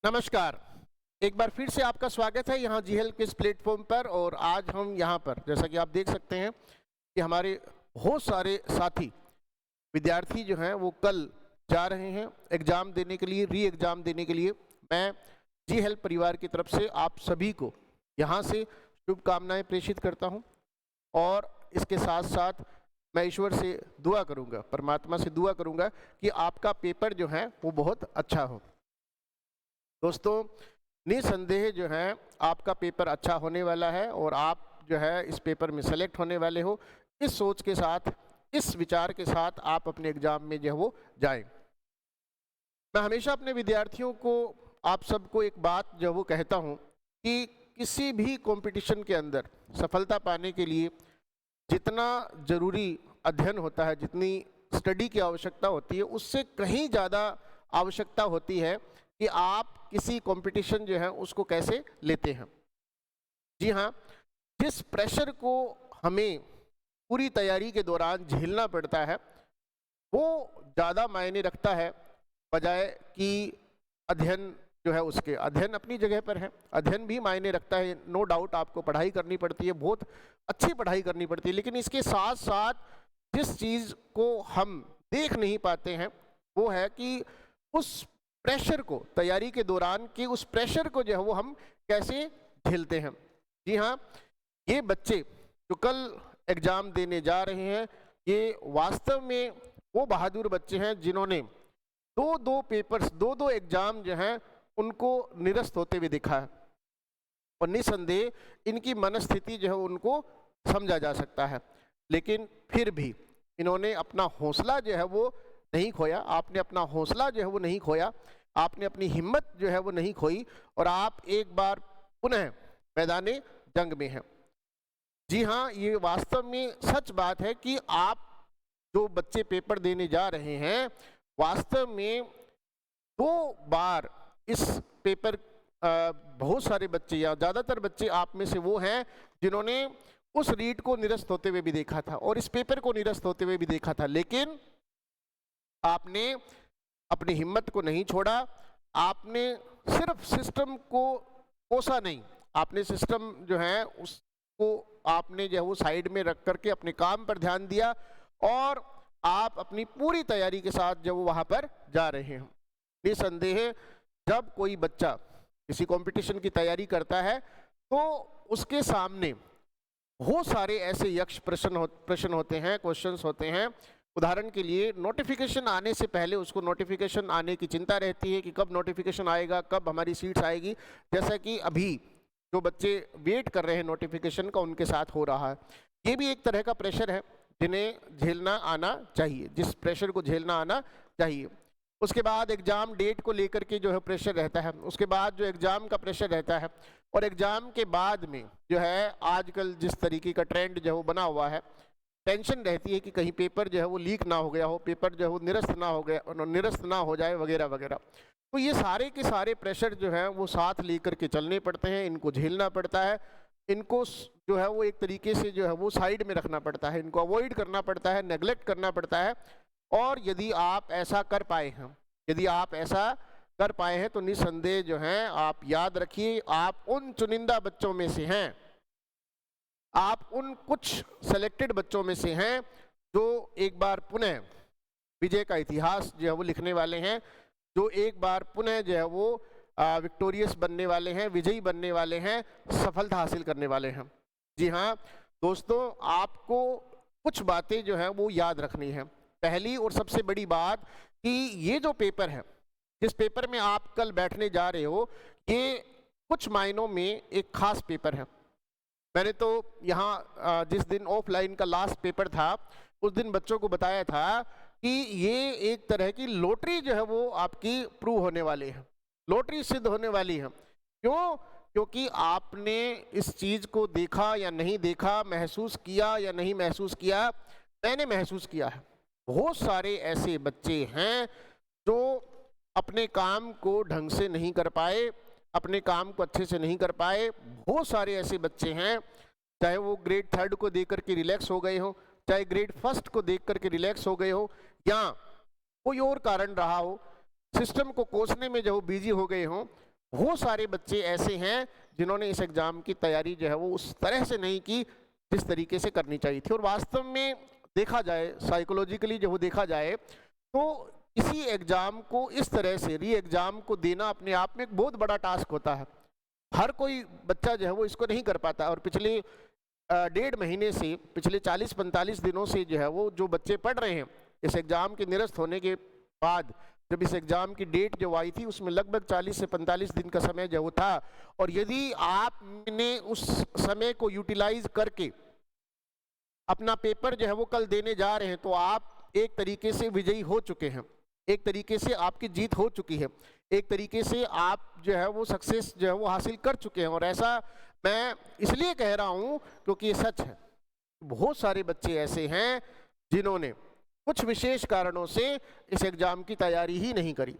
नमस्कार। एक बार फिर से आपका स्वागत है यहाँ जीएल क्विज प्लेटफॉर्म पर। और आज हम यहाँ पर जैसा कि आप देख सकते हैं कि हमारे बहुत सारे साथी विद्यार्थी जो हैं वो कल जा रहे हैं एग्ज़ाम देने के लिए, री एग्ज़ाम देने के लिए। मैं जीएल परिवार की तरफ से आप सभी को यहाँ से शुभकामनाएं प्रेषित करता हूँ और इसके साथ साथ मैं ईश्वर से दुआ करूँगा, परमात्मा से दुआ करूँगा कि आपका पेपर जो है वो बहुत अच्छा हो। दोस्तों, निसंदेह जो है आपका पेपर अच्छा होने वाला है और आप जो है इस पेपर में सेलेक्ट होने वाले हो। इस सोच के साथ, इस विचार के साथ आप अपने एग्ज़ाम में जो है वो जाएं। मैं हमेशा अपने विद्यार्थियों को, आप सबको एक बात जो वो कहता हूँ कि किसी भी कंपटीशन के अंदर सफलता पाने के लिए जितना ज़रूरी अध्ययन होता है, जितनी स्टडी की आवश्यकता होती है, उससे कहीं ज़्यादा आवश्यकता होती है कि आप किसी कंपटीशन जो है उसको कैसे लेते हैं। जी हाँ, जिस प्रेशर को हमें पूरी तैयारी के दौरान झेलना पड़ता है वो ज़्यादा मायने रखता है बजाय कि अध्ययन जो है उसके। अध्ययन अपनी जगह पर है, अध्ययन भी मायने रखता है, नो डाउट। आपको पढ़ाई करनी पड़ती है, बहुत अच्छी पढ़ाई करनी पड़ती है, लेकिन इसके साथ साथ जिस चीज़ को हम देख नहीं पाते हैं वो है कि उस प्रेशर को, तैयारी के दौरान की उस प्रेशर को जो है वो हम कैसे झेलते हैं। जी हाँ, ये बच्चे जो कल एग्ज़ाम देने जा रहे हैं ये वास्तव में वो बहादुर बच्चे हैं जिन्होंने दो पेपर्स, दो एग्ज़ाम जो हैं उनको निरस्त होते हुए देखा है और निसंदेह इनकी मनस्थिति जो है उनको समझा जा सकता है। लेकिन फिर भी इन्होंने अपना हौसला जो है वो नहीं खोया। आपने अपना हौसला जो है वो नहीं खोया, आपने अपनी हिम्मत जो है वो नहीं खोई और आप एक बार पुनः मैदाने जंग में हैं। जी हाँ, ये वास्तव में सच बात है कि आप जो बच्चे पेपर देने जा रहे हैं वास्तव में 2 बार इस पेपर, बहुत सारे बच्चे या ज़्यादातर बच्चे आप में से वो हैं जिन्होंने उस रीट को निरस्त होते हुए भी देखा था और इस पेपर को निरस्त होते हुए भी देखा था, लेकिन आपने अपनी हिम्मत को नहीं छोड़ा। आपने सिर्फ सिस्टम को कोसा नहीं, आपने सिस्टम जो है उसको आपने जो है वो साइड में रख करके अपने काम पर ध्यान दिया और आप अपनी पूरी तैयारी के साथ जब वो वहाँ पर जा रहे हैं। निसंदेह जब कोई बच्चा किसी कंपटीशन की तैयारी करता है तो उसके सामने बहुत सारे ऐसे यक्ष प्रश्न होते हैं, क्वेश्चंस होते हैं। उदाहरण के लिए नोटिफिकेशन आने से पहले उसको नोटिफिकेशन आने की चिंता रहती है कि कब नोटिफिकेशन आएगा, कब हमारी सीट्स आएगी। जैसा कि अभी जो बच्चे वेट कर रहे हैं नोटिफिकेशन का, उनके साथ हो रहा है। ये भी एक तरह का प्रेशर है जिन्हें झेलना आना चाहिए, जिस प्रेशर को झेलना आना चाहिए। उसके बाद एग्ज़ाम डेट को लेकर के जो है प्रेशर रहता है, उसके बाद जो एग्ज़ाम का प्रेशर रहता है और एग्ज़ाम के बाद में जो है आजकल जिस तरीके का ट्रेंड जो है वो बना हुआ है, टेंशन रहती है कि कहीं पेपर जो है वो लीक ना हो गया हो, पेपर जो है वो निरस्त ना हो जाए वगैरह वगैरह। तो ये सारे के सारे प्रेशर जो हैं वो साथ लेकर के चलने पड़ते हैं, इनको झेलना पड़ता है, इनको जो है वो एक तरीके से जो है वो साइड में रखना पड़ता है, इनको अवॉइड करना पड़ता है, नेग्लेक्ट करना पड़ता है। और यदि आप ऐसा कर पाए हैं, तो निसंदेह जो हैं आप याद रखिए आप उन चुनिंदा बच्चों में से हैं, आप उन कुछ सेलेक्टेड बच्चों में से हैं जो एक बार पुनः विजय का इतिहास जो है वो लिखने वाले हैं, जो एक बार पुनः जो है वो विक्टोरियस बनने वाले हैं, विजयी बनने वाले हैं, सफलता हासिल करने वाले हैं। जी हाँ दोस्तों, आपको कुछ बातें जो हैं वो याद रखनी है। पहली और सबसे बड़ी बात कि ये जो पेपर है, जिस पेपर में आप कल बैठने जा रहे हो, ये कुछ मायनों में एक खास पेपर है। मैंने तो यहाँ जिस दिन ऑफलाइन का लास्ट पेपर था उस दिन बच्चों को बताया था कि ये एक तरह की लॉटरी जो है वो आपकी प्रूव होने वाली है, लॉटरी सिद्ध होने वाली है। क्यों? क्योंकि आपने इस चीज़ को देखा या नहीं देखा, महसूस किया या नहीं महसूस किया, मैंने महसूस किया है। बहुत सारे ऐसे बच्चे हैं जो अपने काम को ढंग से नहीं कर पाए, अपने काम को अच्छे से नहीं कर पाए। बहुत सारे ऐसे बच्चे हैं, चाहे वो ग्रेड 3 को देख करके रिलैक्स हो गए हो, चाहे ग्रेड 1 को देख करके रिलैक्स हो गए हो, या कोई और कारण रहा हो, सिस्टम को कोसने में जो बिजी हो गए हों, बहुत सारे बच्चे ऐसे हैं जिन्होंने इस एग्ज़ाम की तैयारी जो है वो उस तरह से नहीं की जिस तरीके से करनी चाहिए थी। और वास्तव में देखा जाए, साइकोलॉजिकली जब वो देखा जाए, तो इसी एग्ज़ाम को इस तरह से री एग्ज़ाम को देना अपने आप में एक बहुत बड़ा टास्क होता है। हर कोई बच्चा जो है वो इसको नहीं कर पाता। और पिछले 1.5 महीने से, पिछले 40-45 दिनों से जो है वो जो बच्चे पढ़ रहे हैं इस एग्ज़ाम के निरस्त होने के बाद, जब इस एग्ज़ाम की डेट जो आई थी उसमें लगभग 40 से 45 दिन का समय जो वो था। और यदि आपने उस समय को यूटिलाइज करके अपना पेपर जो है वो कल देने जा रहे हैं, तो आप एक तरीके से विजयी हो चुके हैं, एक तरीके से आपकी जीत हो चुकी है, एक तरीके से आप जो है वो सक्सेस जो है वो हासिल कर चुके हैं। और ऐसा मैं इसलिए कह रहा हूँ क्योंकि ये सच है। बहुत सारे बच्चे ऐसे हैं जिन्होंने कुछ विशेष कारणों से इस एग्ज़ाम की तैयारी ही नहीं करी।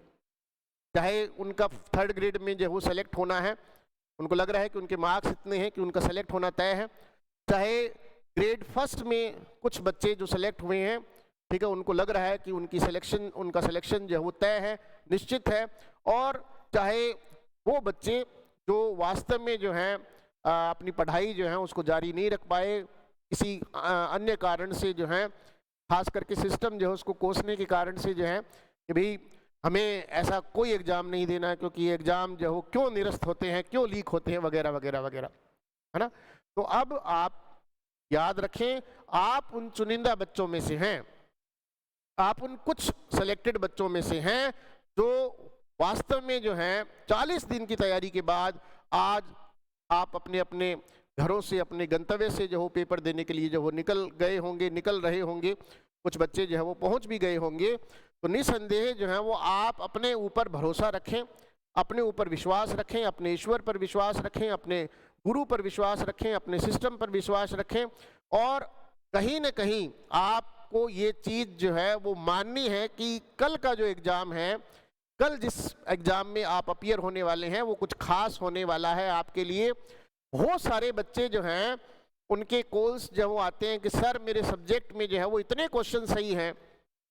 चाहे उनका 3rd ग्रेड में जो वो सेलेक्ट होना है, उनको लग रहा है कि उनके मार्क्स इतने हैं कि उनका सेलेक्ट होना तय है। चाहे ग्रेड 1st में कुछ बच्चे जो सेलेक्ट हुए हैं, ठीक है, उनको लग रहा है कि उनका सिलेक्शन जो है वो तय है, निश्चित है। और चाहे वो बच्चे जो वास्तव में जो हैं अपनी पढ़ाई जो है उसको जारी नहीं रख पाए, किसी अन्य कारण से जो है, खास करके सिस्टम जो है उसको कोसने के कारण से जो है कि भाई हमें ऐसा कोई एग्ज़ाम नहीं देना है क्योंकि ये एग्ज़ाम जो है वो क्यों निरस्त होते हैं, क्यों लीक होते हैं, वगैरह वगैरह वगैरह, है ना। तो अब आप याद रखें, आप उन चुनिंदा बच्चों में से हैं, आप उन कुछ सेलेक्टेड बच्चों में से हैं जो वास्तव में जो हैं 40 दिन की तैयारी के बाद आज आप अपने अपने घरों से, अपने गंतव्य से जो हो पेपर देने के लिए जो वो निकल गए होंगे, निकल रहे होंगे। कुछ बच्चे जो है वो पहुंच भी गए होंगे। तो निसंदेह जो है वो आप अपने ऊपर भरोसा रखें, अपने ऊपर विश्वास रखें, अपने ईश्वर पर विश्वास रखें, अपने गुरु पर विश्वास रखें, अपने सिस्टम पर विश्वास रखें। और कहीं न कहीं आपको ये चीज़ जो है वो माननी है कि कल का जो एग्ज़ाम है, कल जिस एग्ज़ाम में आप अपीयर होने वाले हैं वो कुछ खास होने वाला है आपके लिए। बहुत सारे बच्चे जो हैं उनके कॉल्स जब वो आते हैं कि सर मेरे सब्जेक्ट में जो है वो इतने क्वेश्चन सही हैं,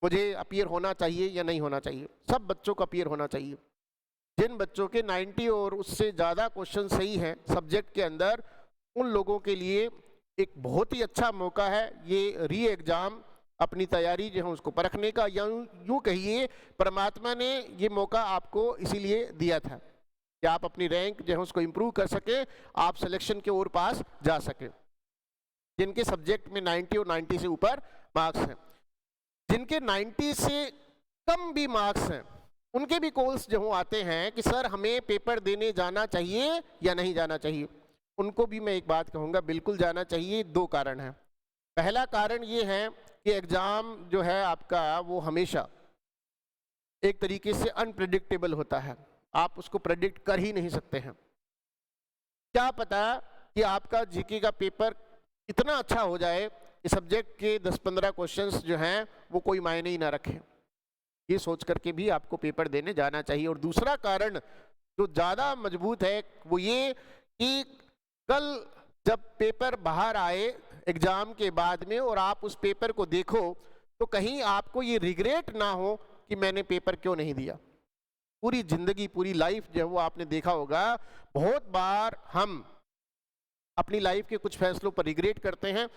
मुझे अपीयर होना चाहिए या नहीं होना चाहिए। सब बच्चों को अपीयर होना चाहिए। जिन बच्चों के 90 और उससे ज़्यादा क्वेश्चन सही हैं सब्जेक्ट के अंदर, उन लोगों के लिए एक बहुत ही अच्छा मौका है ये री एग्ज़ाम अपनी तैयारी जो है उसको परखने का। या यूँ कहिए परमात्मा ने ये मौका आपको इसीलिए दिया था कि आप अपनी रैंक जो है उसको इम्प्रूव कर सकें, आप सिलेक्शन के और पास जा सकें। जिनके सब्जेक्ट में 90 और 90 से ऊपर मार्क्स हैं, जिनके 90 से कम भी मार्क्स हैं, उनके भी कॉल्स जो आते हैं कि सर हमें पेपर देने जाना चाहिए या नहीं जाना चाहिए। उनको भी मैं एक बात कहूँगा, बिल्कुल जाना चाहिए। 2 कारण हैं। पहला कारण ये है कि एग्ज़ाम जो है आपका वो हमेशा एक तरीके से अनप्रेडिक्टेबल होता है, आप उसको प्रेडिक्ट कर ही नहीं सकते हैं। क्या पता कि आपका जीके का पेपर इतना अच्छा हो जाए कि सब्जेक्ट के 10-15 क्वेश्चंस जो हैं वो कोई मायने ही ना रखें। ये सोच करके भी आपको पेपर देने जाना चाहिए। और दूसरा कारण जो ज़्यादा मजबूत है वो ये कि कल जब पेपर बाहर आए एग्ज़ाम के बाद में और आप उस पेपर को देखो तो कहीं आपको ये रिग्रेट ना हो कि मैंने पेपर क्यों नहीं दिया। पूरी ज़िंदगी, पूरी लाइफ जो है वो आपने देखा होगा, बहुत बार हम अपनी लाइफ के कुछ फैसलों पर रिग्रेट करते हैं।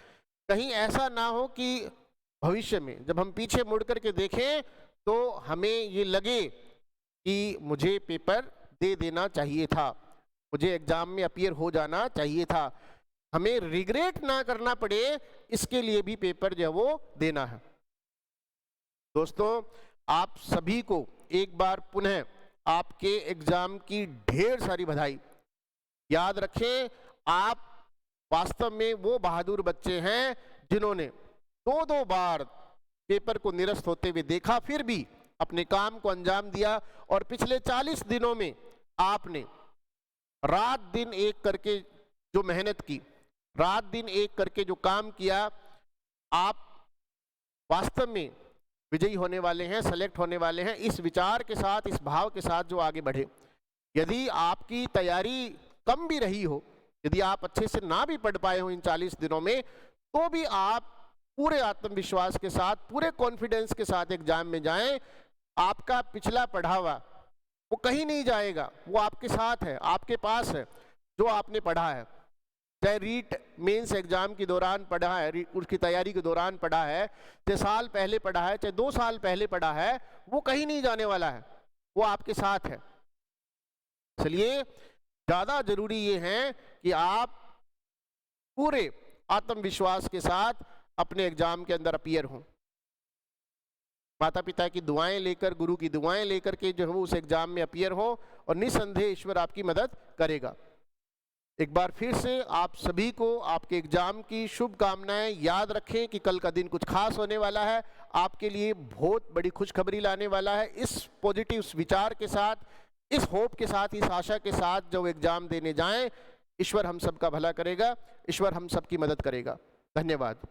कहीं ऐसा ना हो कि भविष्य में जब हम पीछे मुड़ करके देखें तो हमें ये लगे कि मुझे पेपर दे देना चाहिए था, मुझे एग्ज़ाम में अपीयर हो जाना चाहिए था। हमें रिग्रेट ना करना पड़े, इसके लिए भी पेपर जो है वो देना है। दोस्तों, आप सभी को एक बार पुनः आपके एग्ज़ाम की ढेर सारी बधाई। याद रखें, आप वास्तव में वो बहादुर बच्चे हैं जिन्होंने 2-2 बार पेपर को निरस्त होते हुए देखा, फिर भी अपने काम को अंजाम दिया। और पिछले 40 दिनों में आपने रात दिन एक करके जो मेहनत की, रात दिन एक करके जो काम किया, आप वास्तव में विजयी होने वाले हैं, सेलेक्ट होने वाले हैं। इस विचार के साथ, इस भाव के साथ जो आगे बढ़े। यदि आपकी तैयारी कम भी रही हो, यदि आप अच्छे से ना भी पढ़ पाए हो इन 40 दिनों में, तो भी आप पूरे आत्मविश्वास के साथ, पूरे कॉन्फिडेंस के साथ एग्जाम में जाएं। आपका पिछला पढ़ा हुआ वो कहीं नहीं जाएगा, वो आपके साथ है, आपके पास है। जो आपने पढ़ा है, चाहे रीट मेंस एग्जाम के दौरान पढ़ा है, उसकी तैयारी के दौरान पढ़ा है, चाहे साल पहले पढ़ा है, चाहे 2 साल पहले पढ़ा है, वो कहीं नहीं जाने वाला है, वो आपके साथ है। इसलिए ज़्यादा जरूरी ये है कि आप पूरे आत्मविश्वास के साथ अपने एग्जाम के अंदर अपीयर हों, माता पिता की दुआएं लेकर, गुरु की दुआएं लेकर के जो है उस एग्जाम में अपीयर हो, और निसंदेह ईश्वर आपकी मदद करेगा। एक बार फिर से आप सभी को आपके एग्जाम की शुभकामनाएं। याद रखें कि कल का दिन कुछ खास होने वाला है, आपके लिए बहुत बड़ी खुशखबरी लाने वाला है। इस पॉजिटिव विचार के साथ, इस होप के साथ, इस आशा के साथ जो एग्जाम देने जाएं, ईश्वर हम सबका भला करेगा, ईश्वर हम सबकी मदद करेगा। धन्यवाद।